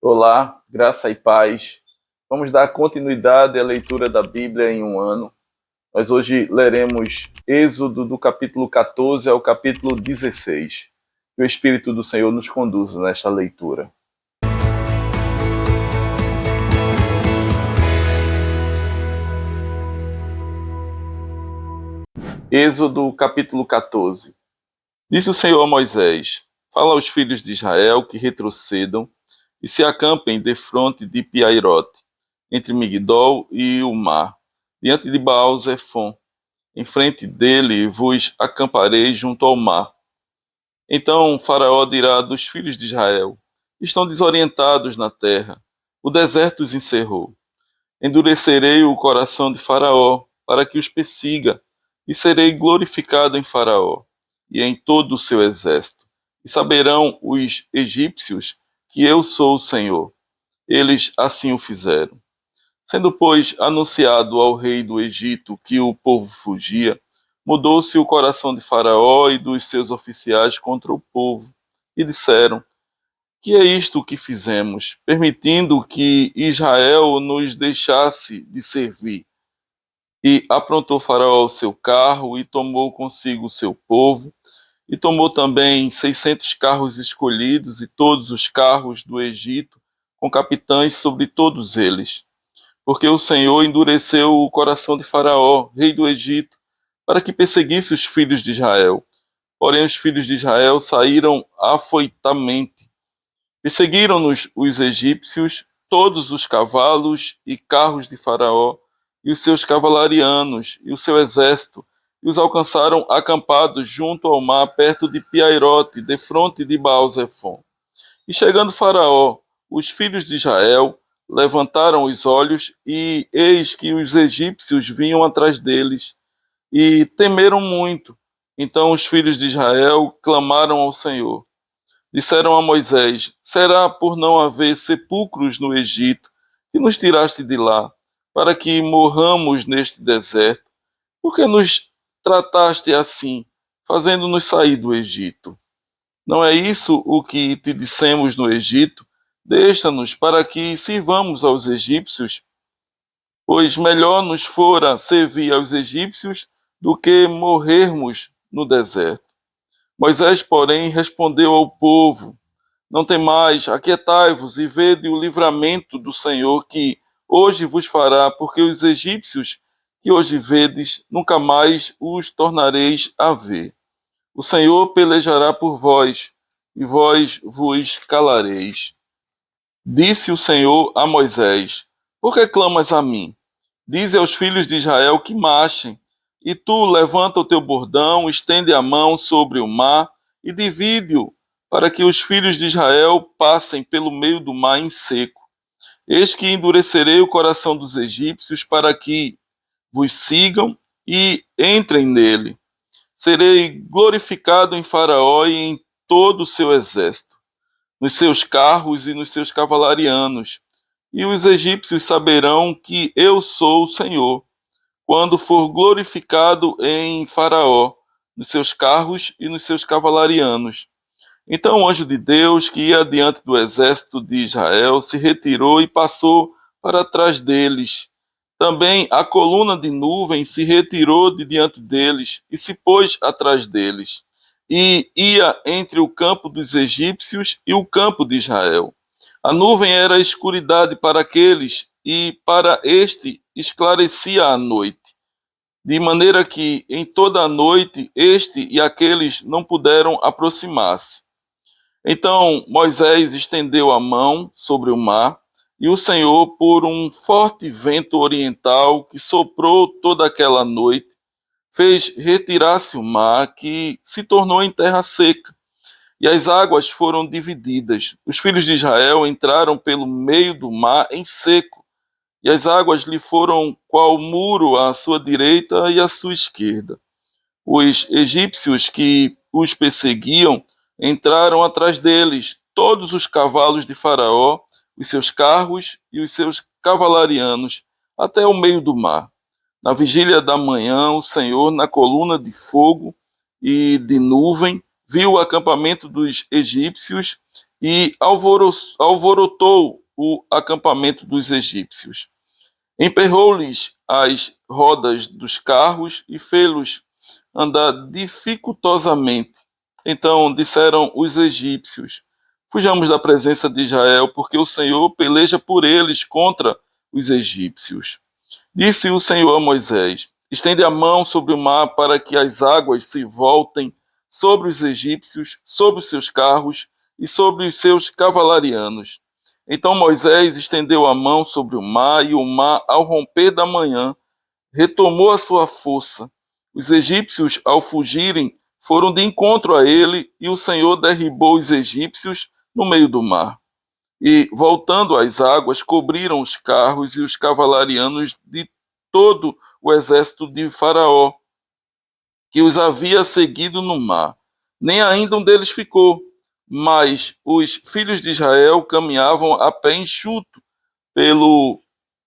Olá, graça e paz. Vamos dar continuidade à leitura da Bíblia em um ano. Nós hoje leremos Êxodo do capítulo 14 ao capítulo 16. Que o Espírito do Senhor nos conduza nesta leitura. Êxodo capítulo 14. Disse o Senhor a Moisés: Fala aos filhos de Israel que retrocedam e se acampem defronte de Piairote, entre Migdol e o mar, diante de Baal-Zefon. Em frente dele vos acampareis junto ao mar. Então Faraó dirá dos filhos de Israel: Estão desorientados na terra, o deserto os encerrou. Endurecerei o coração de Faraó, para que os persiga, e serei glorificado em Faraó e em todo o seu exército. E saberão os egípcios que eu sou o Senhor. Eles assim o fizeram. Sendo, pois, anunciado ao rei do Egito que o povo fugia, mudou-se o coração de Faraó e dos seus oficiais contra o povo, e disseram: Que é isto que fizemos, permitindo que Israel nos deixasse de servir? E aprontou Faraó o seu carro, e tomou consigo o seu povo, e tomou também 600 carros escolhidos, e todos os carros do Egito, com capitães sobre todos eles. Porque o Senhor endureceu o coração de Faraó, rei do Egito, para que perseguisse os filhos de Israel. Porém, os filhos de Israel saíram afoitamente. Perseguiram-nos os egípcios, todos os cavalos e carros de Faraó, e os seus cavalarianos, e o seu exército, e os alcançaram acampados junto ao mar, perto de Piairote, defronte de Baal-Zefon. E chegando Faraó, os filhos de Israel levantaram os olhos, e eis que os egípcios vinham atrás deles, e temeram muito. Então os filhos de Israel clamaram ao Senhor. Disseram a Moisés: Será por não haver sepulcros no Egito que nos tiraste de lá, para que morramos neste deserto? Por que nos trataste assim, fazendo-nos sair do Egito? Não é isso o que te dissemos no Egito? Deixa-nos para que sirvamos aos egípcios, pois melhor nos fora servir aos egípcios do que morrermos no deserto. Moisés, porém, respondeu ao povo: Não temais, aquietai-vos e vede o livramento do Senhor que hoje vos fará, porque os egípcios que hoje vedes, nunca mais os tornareis a ver. O Senhor pelejará por vós, e vós vos calareis. Disse o Senhor a Moisés: Por que clamas a mim? Dize aos filhos de Israel que marchem. E tu levanta o teu bordão, estende a mão sobre o mar e divide-o, para que os filhos de Israel passem pelo meio do mar em seco. Eis que endurecerei o coração dos egípcios para que vos sigam e entrem nele. Serei glorificado em Faraó e em todo o seu exército, nos seus carros e nos seus cavalarianos. E os egípcios saberão que eu sou o Senhor, quando for glorificado em Faraó, nos seus carros e nos seus cavalarianos. Então o anjo de Deus, que ia diante do exército de Israel, se retirou e passou para trás deles. Também a coluna de nuvem se retirou de diante deles e se pôs atrás deles, e ia entre o campo dos egípcios e o campo de Israel. A nuvem era escuridade para aqueles, e para este esclarecia a noite, de maneira que em toda a noite este e aqueles não puderam aproximar-se. Então Moisés estendeu a mão sobre o mar, e o Senhor, por um forte vento oriental que soprou toda aquela noite, fez retirar-se o mar, que se tornou em terra seca, e as águas foram divididas. Os filhos de Israel entraram pelo meio do mar em seco, e as águas lhe foram qual muro à sua direita e à sua esquerda. Os egípcios que os perseguiam entraram atrás deles, todos os cavalos de Faraó, os seus carros e os seus cavalarianos, até o meio do mar. Na vigília da manhã, o Senhor, na coluna de fogo e de nuvem, viu o acampamento dos egípcios e alvorotou o acampamento dos egípcios. Emperrou-lhes as rodas dos carros e fê-los andar dificultosamente. Então disseram os egípcios: fujamos da presença de Israel, porque o Senhor peleja por eles contra os egípcios. Disse o Senhor a Moisés: estende a mão sobre o mar para que as águas se voltem sobre os egípcios, sobre os seus carros e sobre os seus cavalarianos. Então Moisés estendeu a mão sobre o mar, e o mar, ao romper da manhã, retomou a sua força. Os egípcios, ao fugirem, foram de encontro a ele, e o Senhor derribou os egípcios no meio do mar. E, voltando às águas, cobriram os carros e os cavalarianos de todo o exército de Faraó, que os havia seguido no mar. Nem ainda um deles ficou, mas os filhos de Israel caminhavam a pé enxuto pelo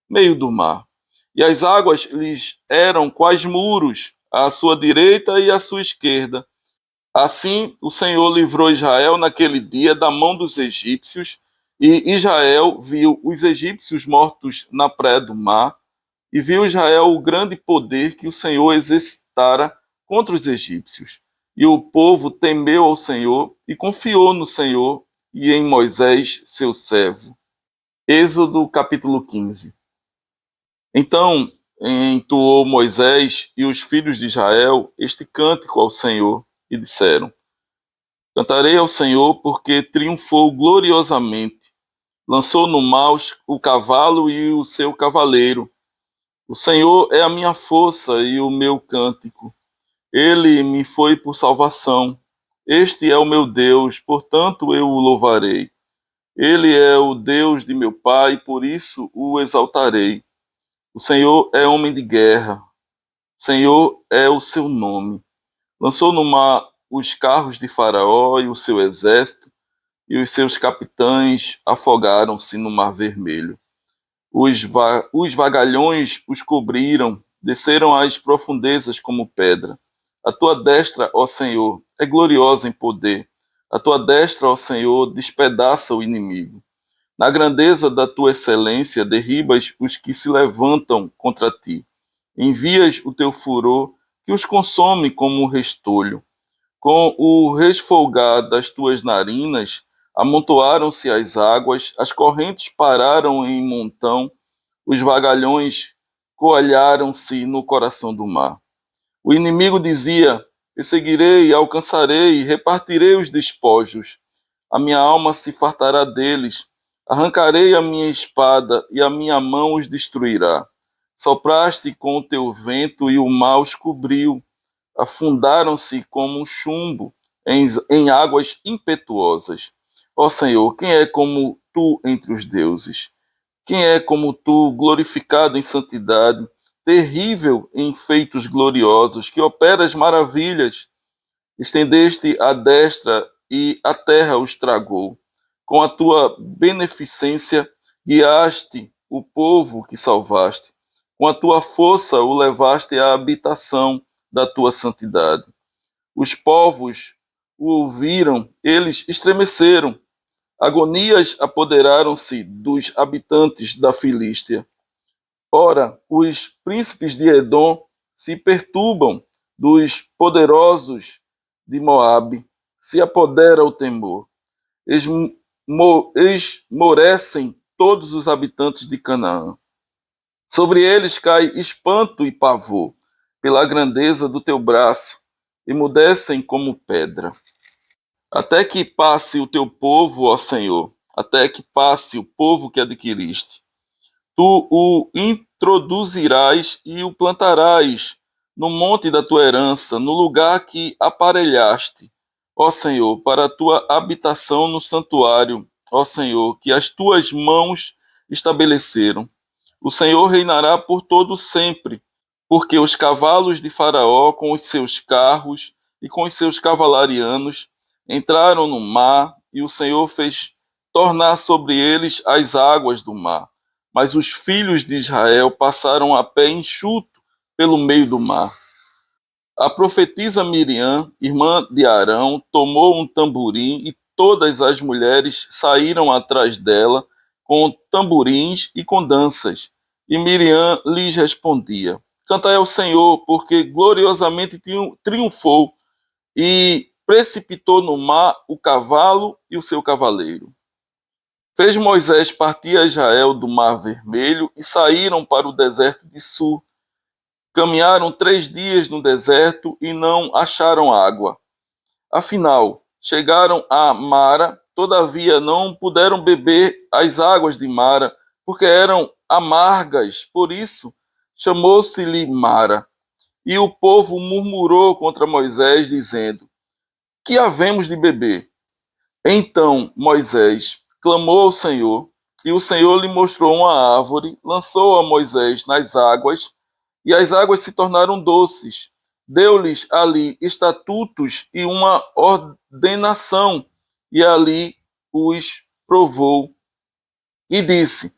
meio do mar. E as águas lhes eram quais muros, à sua direita e à sua esquerda. Assim o Senhor livrou Israel naquele dia da mão dos egípcios, e Israel viu os egípcios mortos na praia do mar, e viu Israel o grande poder que o Senhor exercitara contra os egípcios. E o povo temeu ao Senhor e confiou no Senhor e em Moisés, seu servo. Êxodo capítulo 15. Então entoou Moisés e os filhos de Israel este cântico ao Senhor, e disseram: cantarei ao Senhor, porque triunfou gloriosamente. Lançou no mar o cavalo e o seu cavaleiro. O Senhor é a minha força e o meu cântico. Ele me foi por salvação. Este é o meu Deus, portanto eu o louvarei. Ele é o Deus de meu pai, por isso o exaltarei. O Senhor é homem de guerra. Senhor é o seu nome. Lançou no mar os carros de Faraó e o seu exército, e os seus capitães afogaram-se no mar vermelho. Os vagalhões os cobriram, desceram às profundezas como pedra. A tua destra, ó Senhor, é gloriosa em poder. A tua destra, ó Senhor, despedaça o inimigo. Na grandeza da tua excelência, derribas os que se levantam contra ti. Envias o teu furor, que os consome como um restolho. Com o resfolgar das tuas narinas, amontoaram-se as águas, as correntes pararam em montão, os vagalhões coalharam-se no coração do mar. O inimigo dizia: perseguirei, alcançarei, repartirei os despojos. A minha alma se fartará deles. Arrancarei a minha espada, e a minha mão os destruirá. Sopraste com o teu vento, e o mar os cobriu. Afundaram-se como um chumbo em águas impetuosas. Ó Senhor, quem é como tu entre os deuses? Quem é como tu, glorificado em santidade, terrível em feitos gloriosos, que operas maravilhas? Estendeste a destra e a terra os tragou. Com a tua beneficência guiaste o povo que salvaste. Com a tua força o levaste à habitação da tua santidade. Os povos o ouviram, eles estremeceram. Agonias apoderaram-se dos habitantes da Filístia. Ora, os príncipes de Edom se perturbam, dos poderosos de Moabe se apodera o temor. Esmorecem todos os habitantes de Canaã. Sobre eles cai espanto e pavor, pela grandeza do teu braço, emudecem como pedra. Até que passe o teu povo, ó Senhor, até que passe o povo que adquiriste. Tu o introduzirás e o plantarás no monte da tua herança, no lugar que aparelhaste, ó Senhor, para a tua habitação no santuário, ó Senhor, que as tuas mãos estabeleceram. O Senhor reinará por todo sempre, porque os cavalos de Faraó, com os seus carros e com os seus cavalarianos, entraram no mar, e o Senhor fez tornar sobre eles as águas do mar. Mas os filhos de Israel passaram a pé enxuto pelo meio do mar. A profetisa Miriam, irmã de Arão, tomou um tamborim e todas as mulheres saíram atrás dela com tamborins e com danças. E Miriam lhes respondia: Cantai ao Senhor, porque gloriosamente triunfou e precipitou no mar o cavalo e o seu cavaleiro. Fez Moisés partir a Israel do Mar Vermelho e saíram para o deserto de Sur. Caminharam 3 dias no deserto e não acharam água. Afinal, chegaram a Mara, todavia não puderam beber as águas de Mara, porque eram amargas, por isso chamou-se-lhe Mara. E o povo murmurou contra Moisés, dizendo: Que havemos de beber? Então Moisés clamou ao Senhor, e o Senhor lhe mostrou uma árvore, lançou a Moisés nas águas, e as águas se tornaram doces. Deu-lhes ali estatutos e uma ordenação, e ali os provou. E disse: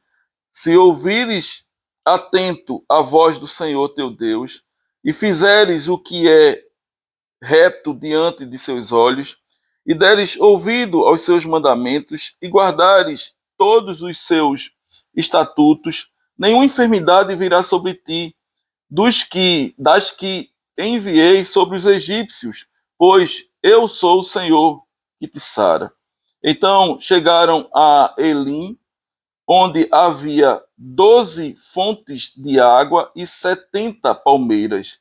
Se ouvires atento a voz do Senhor teu Deus, e fizeres o que é reto diante de seus olhos, e deres ouvido aos seus mandamentos, e guardares todos os seus estatutos, nenhuma enfermidade virá sobre ti, das que enviei sobre os egípcios, pois eu sou o Senhor que te sara. Então chegaram a Elim, onde havia 12 fontes de água e 70 palmeiras,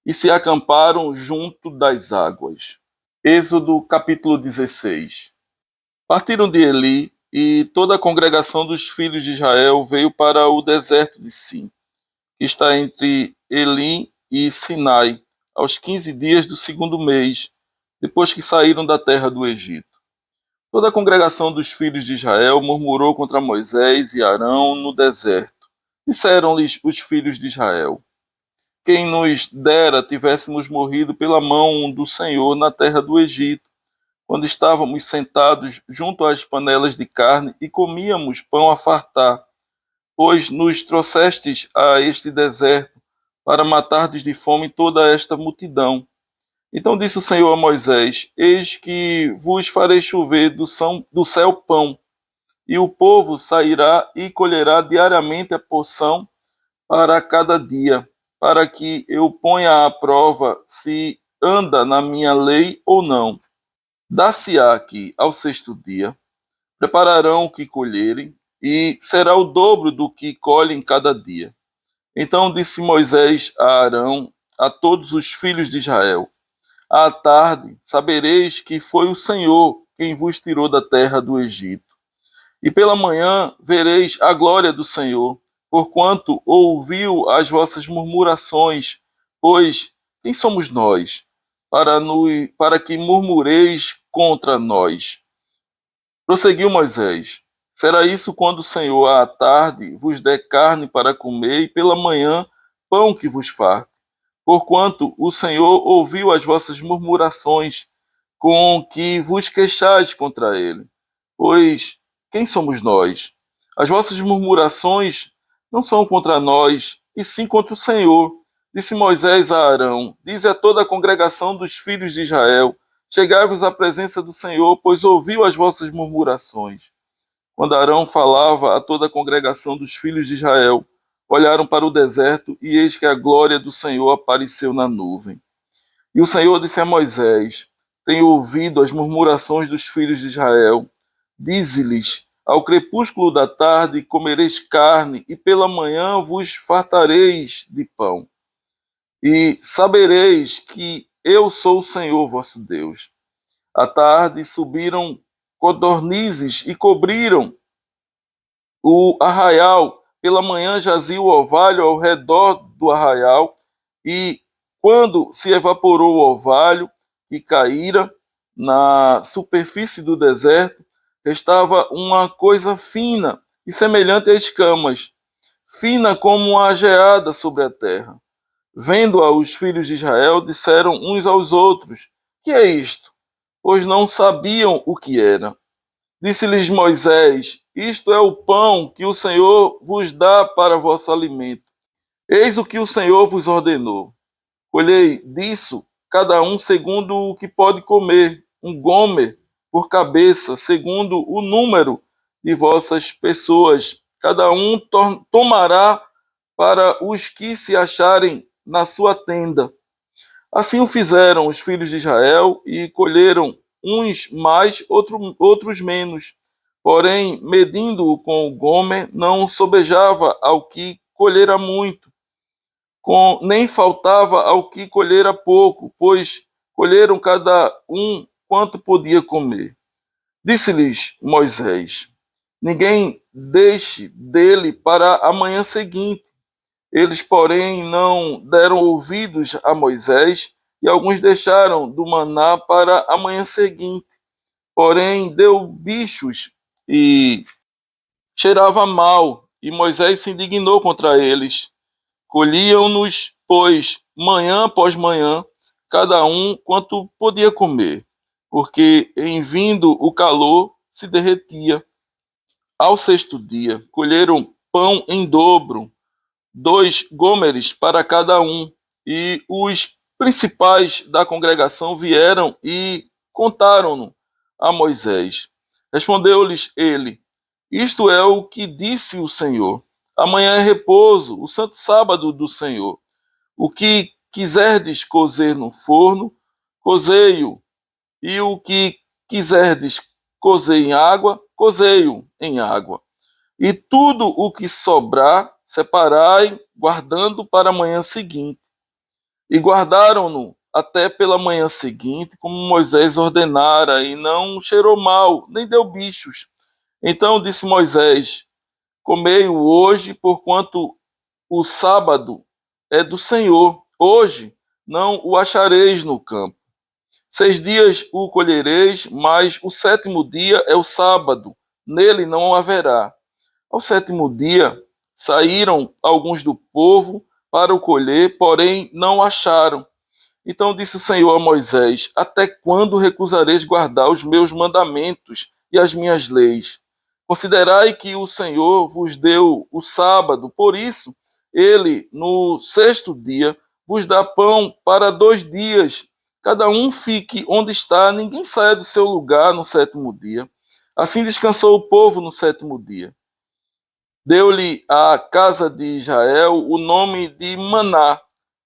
e se acamparam junto das águas. Êxodo capítulo 16. Partiram de Eli, e toda a congregação dos filhos de Israel veio para o deserto de Sim, que está entre Elim e Sinai, aos 15 dias do 2º mês, depois que saíram da terra do Egito. Toda a congregação dos filhos de Israel murmurou contra Moisés e Arão no deserto. Disseram-lhes os filhos de Israel: Quem nos dera tivéssemos morrido pela mão do Senhor na terra do Egito, quando estávamos sentados junto às panelas de carne e comíamos pão a fartar, pois nos trouxestes a este deserto para matardes de fome toda esta multidão. Então disse o Senhor a Moisés: Eis que vos farei chover do céu pão, e o povo sairá e colherá diariamente a porção para cada dia, para que eu ponha à prova se anda na minha lei ou não. Dar-se-á que, ao 6º dia, prepararão o que colherem, e será o dobro do que colhem cada dia. Então disse Moisés a Arão, a todos os filhos de Israel: À tarde sabereis que foi o Senhor quem vos tirou da terra do Egito. E pela manhã vereis a glória do Senhor, porquanto ouviu as vossas murmurações, pois quem somos nós, para que murmureis contra nós? Prosseguiu Moisés: Será isso quando o Senhor à tarde vos der carne para comer, e pela manhã pão que vos farte? Porquanto o Senhor ouviu as vossas murmurações, com que vos queixais contra ele. Pois quem somos nós? As vossas murmurações não são contra nós, e sim contra o Senhor. Disse Moisés a Arão: Dize a toda a congregação dos filhos de Israel: Chegai-vos à presença do Senhor, pois ouviu as vossas murmurações. Quando Arão falava a toda a congregação dos filhos de Israel, olharam para o deserto, e eis que a glória do Senhor apareceu na nuvem. E o Senhor disse a Moisés: Tenho ouvido as murmurações dos filhos de Israel. Dize-lhes: Ao crepúsculo da tarde comereis carne, e pela manhã vos fartareis de pão. E sabereis que eu sou o Senhor vosso Deus. À tarde subiram codornizes e cobriram o arraial. Pela manhã jazia o orvalho ao redor do arraial, e quando se evaporou o orvalho que caíra na superfície do deserto, restava uma coisa fina e semelhante a escamas, fina como a geada sobre a terra. Vendo-a os filhos de Israel, disseram uns aos outros: Que é isto? Pois não sabiam o que era. Disse-lhes Moisés: Isto é o pão que o Senhor vos dá para vosso alimento. Eis o que o Senhor vos ordenou: Colhei disso cada um segundo o que pode comer, um gomer por cabeça, segundo o número de vossas pessoas. Cada um tomará para os que se acharem na sua tenda. Assim o fizeram os filhos de Israel e colheram uns mais, outros menos. Porém, medindo-o com o gomer, não sobejava ao que colhera muito, nem faltava ao que colhera pouco, pois colheram cada um quanto podia comer. Disse-lhes Moisés: ninguém deixe dele para a manhã seguinte. Eles, porém, não deram ouvidos a Moisés, e alguns deixaram do maná para a manhã seguinte. Porém, deu bichos e cheirava mal, e Moisés se indignou contra eles. Colhiam-nos, pois, manhã após manhã, cada um quanto podia comer, porque em vindo o calor se derretia. Ao sexto dia, colheram pão em dobro, 2 gômeres para cada um, e os principais da congregação vieram e contaram-no a Moisés. Respondeu-lhes ele: isto é o que disse o Senhor. Amanhã é repouso, o santo sábado do Senhor. O que quiserdes cozer no forno, cozei-o, e o que quiserdes cozer em água, cozei-o em água. E tudo o que sobrar, separai, guardando para a manhã seguinte. E guardaram-no até pela manhã seguinte, como Moisés ordenara, e não cheirou mal, nem deu bichos. Então disse Moisés: comei-o hoje, porquanto o sábado é do Senhor. Hoje não o achareis no campo. 6 dias o colhereis, mas o 7º dia é o sábado, nele não haverá. Ao 7º dia saíram alguns do povo para o colher, porém não acharam. Então disse o Senhor a Moisés: até quando recusareis guardar os meus mandamentos e as minhas leis? Considerai que o Senhor vos deu o sábado, por isso ele, no 6º dia, vos dá pão para 2 dias. Cada um fique onde está, ninguém saia do seu lugar no 7º dia. Assim descansou o povo no 7º dia. Deu-lhe a casa de Israel o nome de Maná.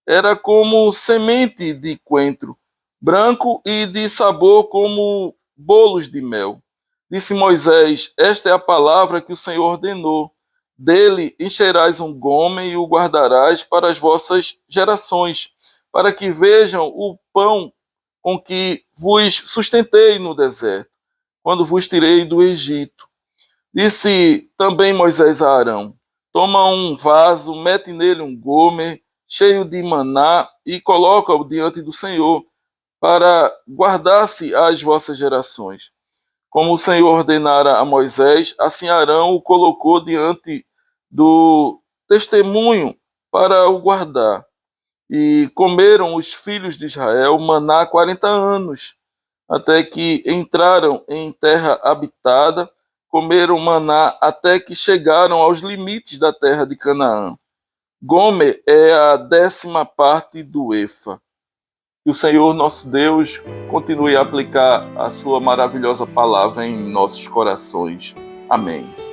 Era como semente de coentro, branco e de sabor como bolos de mel. Disse Moisés: esta é a palavra que o Senhor ordenou. Dele encherás um gomer e o guardarás para as vossas gerações, para que vejam o pão com que vos sustentei no deserto, quando vos tirei do Egito. Disse também Moisés a Arão: toma um vaso, mete nele um gomer cheio de maná e coloca-o diante do Senhor, para guardar-se às vossas gerações. Como o Senhor ordenara a Moisés, assim Arão o colocou diante do testemunho para o guardar. E comeram os filhos de Israel maná 40 anos, até que entraram em terra habitada, comeram maná até que chegaram aos limites da terra de Canaã. Gomer é a 10ª parte do efa. Que o Senhor nosso Deus continue a aplicar a sua maravilhosa palavra em nossos corações. Amém.